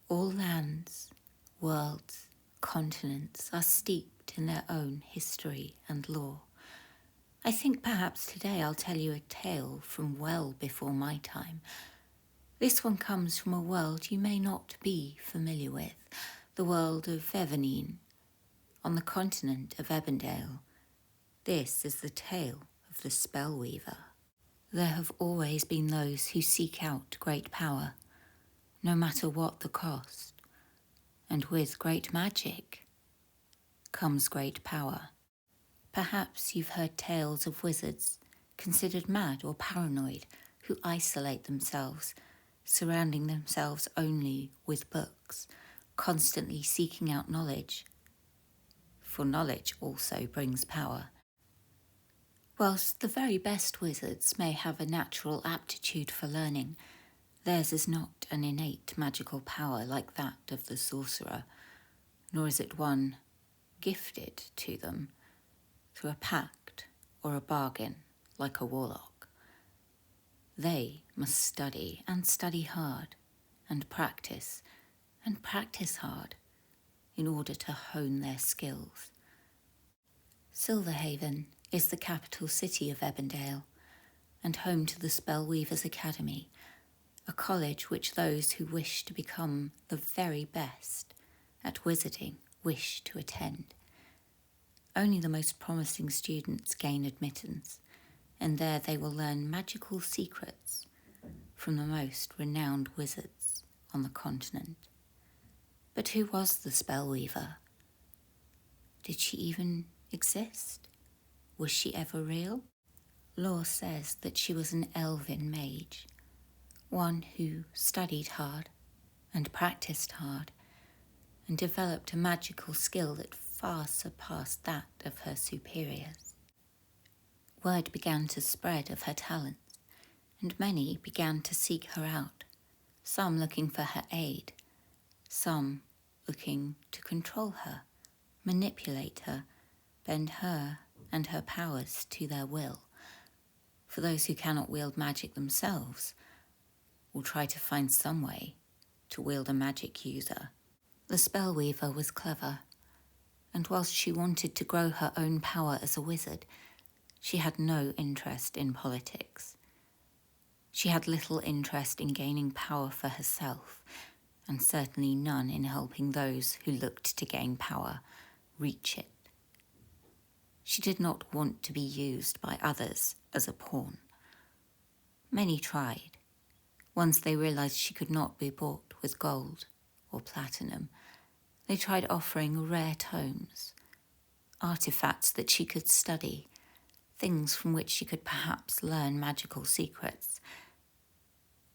All lands, worlds, continents are steeped in their own history and lore. I think perhaps today I'll tell you a tale from well before my time. This one comes from a world you may not be familiar with, the world of Evonine, on the continent of Ebondale. This is the tale of the Spellweaver. There have always been those who seek out great power, no matter what the cost. And with great magic comes great power. Perhaps you've heard tales of wizards considered mad or paranoid who isolate themselves, surrounding themselves only with books, constantly seeking out knowledge. For knowledge also brings power. Whilst the very best wizards may have a natural aptitude for learning, theirs is not an innate magical power like that of the sorcerer, nor is it one gifted to them through a pact or a bargain like a warlock. They must study and study hard and practice hard in order to hone their skills. Silverhaven is the capital city of Ebondale and home to the Spellweavers Academy, a college which those who wish to become the very best at wizarding wish to attend. Only the most promising students gain admittance, and there they will learn magical secrets from the most renowned wizards on the continent. But who was the Spellweaver? Did she even exist? Was she ever real? Lore says that she was an elven mage, one who studied hard and practiced hard and developed a magical skill that far surpassed that of her superiors. Word began to spread of her talents, and many began to seek her out, some looking for her aid, some looking to control her, manipulate her, bend her and her powers to their will. For those who cannot wield magic themselves, will try to find some way to wield a magic user. The Spellweaver was clever, and whilst she wanted to grow her own power as a wizard, she had no interest in politics. She had little interest in gaining power for herself, and certainly none in helping those who looked to gain power reach it. She did not want to be used by others as a pawn. Many tried. Once they realized she could not be bought with gold or platinum, they tried offering rare tomes, artifacts that she could study, things from which she could perhaps learn magical secrets.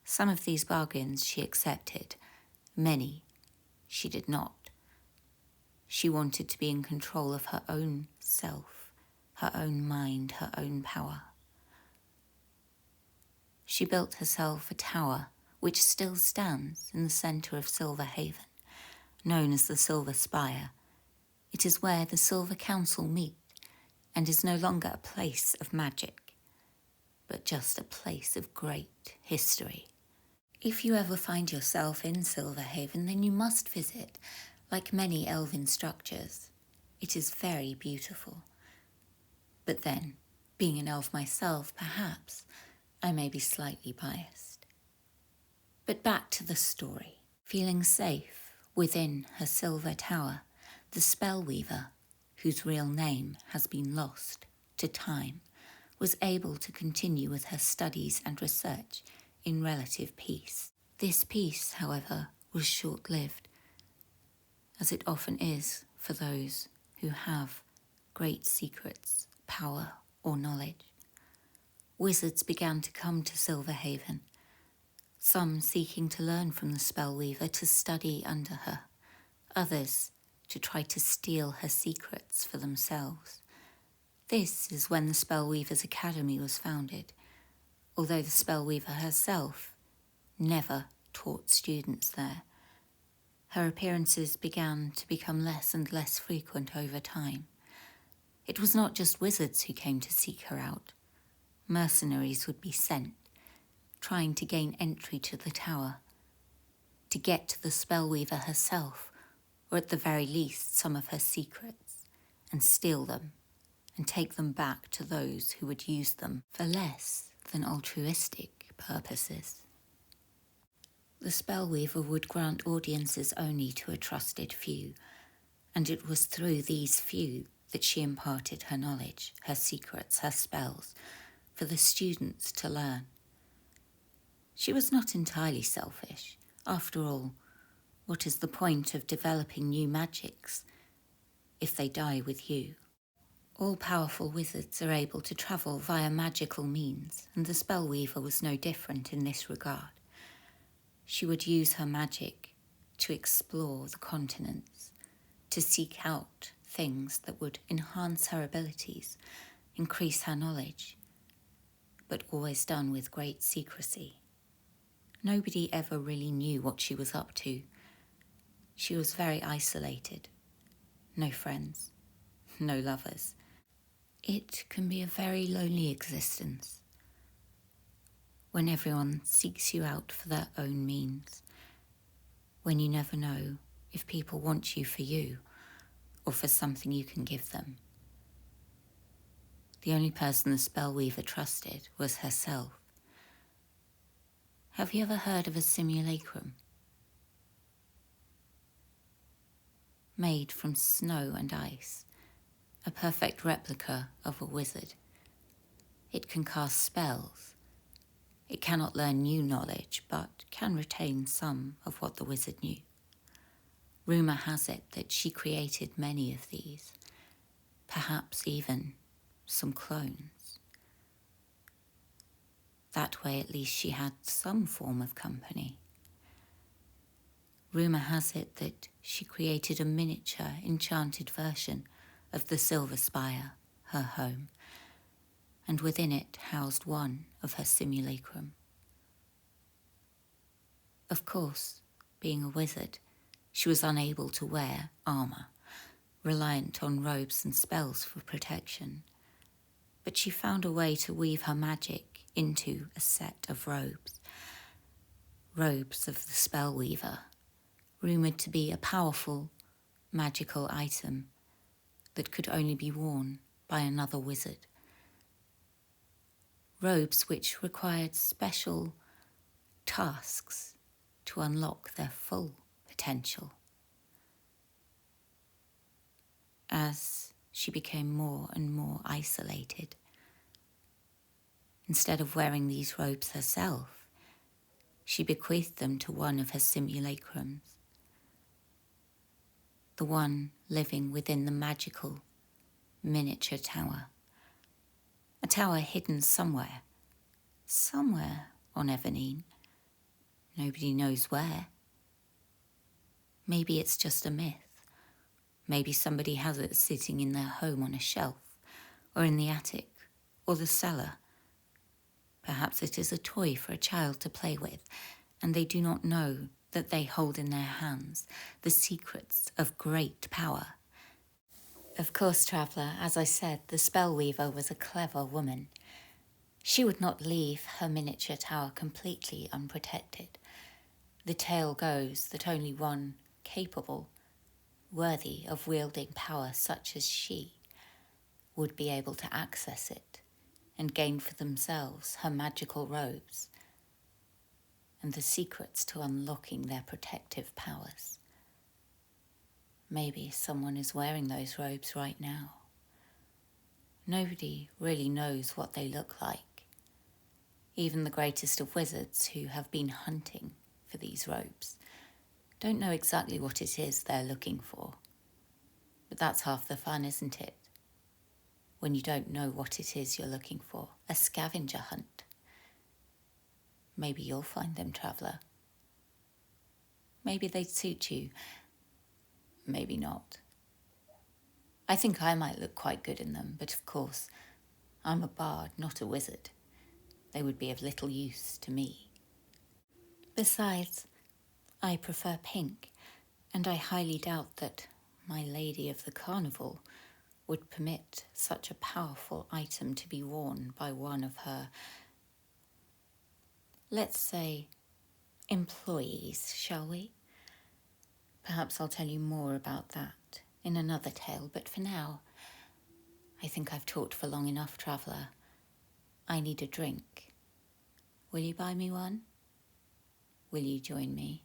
Some of these bargains she accepted, many she did not. She wanted to be in control of her own self, her own mind, her own power. She built herself a tower which still stands in the centre of Silverhaven, known as the Silver Spire. It is where the Silver Council meet and is no longer a place of magic, but just a place of great history. If you ever find yourself in Silverhaven, then you must visit. Like many elven structures, it is very beautiful. But then, being an elf myself, perhaps I may be slightly biased. But back to the story. Feeling safe within her silver tower, the Spellweaver, whose real name has been lost to time, was able to continue with her studies and research in relative peace. This peace, however, was short-lived, as it often is for those who have great secrets, power, or knowledge. Wizards began to come to Silverhaven, some seeking to learn from the Spellweaver to study under her, others to try to steal her secrets for themselves. This is when the Spellweavers Academy was founded, although the Spellweaver herself never taught students there. Her appearances began to become less and less frequent over time. It was not just wizards who came to seek her out. Mercenaries would be sent, trying to gain entry to the tower, to to get to the Spellweaver herself, or at the very least some of her secrets, and steal them, and take them back to those who would use them for less than altruistic purposes. The Spellweaver would grant audiences only to a trusted few, and it was through these few that she imparted her knowledge, her secrets, her spells, for the students to learn. She was not entirely selfish. After all, what is the point of developing new magics if they die with you? All powerful wizards are able to travel via magical means, and the Spellweaver was no different in this regard. She would use her magic to explore the continents, to seek out things that would enhance her abilities, increase her knowledge, but always done with great secrecy. Nobody ever really knew what she was up to. She was very isolated. No friends, no lovers. It can be a very lonely existence when everyone seeks you out for their own means, when you never know if people want you for you or for something you can give them. The only person the Spellweaver trusted was herself. Have you ever heard of a simulacrum? Made from snow and ice, a perfect replica of a wizard. It can cast spells. It cannot learn new knowledge, but can retain some of what the wizard knew. Rumour has it that she created many of these, perhaps even some clones. That way at least she had some form of company. Rumour has it that she created a miniature enchanted version of the Silver Spire, her home, and within it housed one of her simulacrum. Of course, being a wizard, she was unable to wear armour, reliant on robes and spells for protection, but she found a way to weave her magic into a set of robes. Robes of the Spellweaver, rumoured to be a powerful, magical item that could only be worn by another wizard. Robes which required special tasks to unlock their full potential. As she became more and more isolated, instead of wearing these robes herself, she bequeathed them to one of her simulacrums, the one living within the magical miniature tower. A tower hidden somewhere on Ebondale. Nobody knows where. Maybe it's just a myth. Maybe somebody has it sitting in their home on a shelf, or in the attic, or the cellar. Perhaps it is a toy for a child to play with, and they do not know that they hold in their hands the secrets of great power. Of course, traveller, as I said, the Spellweaver was a clever woman. She would not leave her miniature tower completely unprotected. The tale goes that only one capable, worthy of wielding power such as she, would be able to access it and gain for themselves her magical robes and the secrets to unlocking their protective powers. Maybe someone is wearing those robes right now. Nobody really knows what they look like. Even the greatest of wizards who have been hunting for these robes don't know exactly what it is they're looking for. But that's half the fun, isn't it? When you don't know what it is you're looking for. A scavenger hunt. Maybe you'll find them, traveller. Maybe they'd suit you. Maybe not. I think I might look quite good in them, but of course, I'm a bard, not a wizard. They would be of little use to me. Besides, I prefer pink, and I highly doubt that my lady of the carnival would permit such a powerful item to be worn by one of her, let's say, employees, shall we? Perhaps I'll tell you more about that in another tale, but for now, I think I've talked for long enough, traveller. I need a drink. Will you buy me one? Will you join me?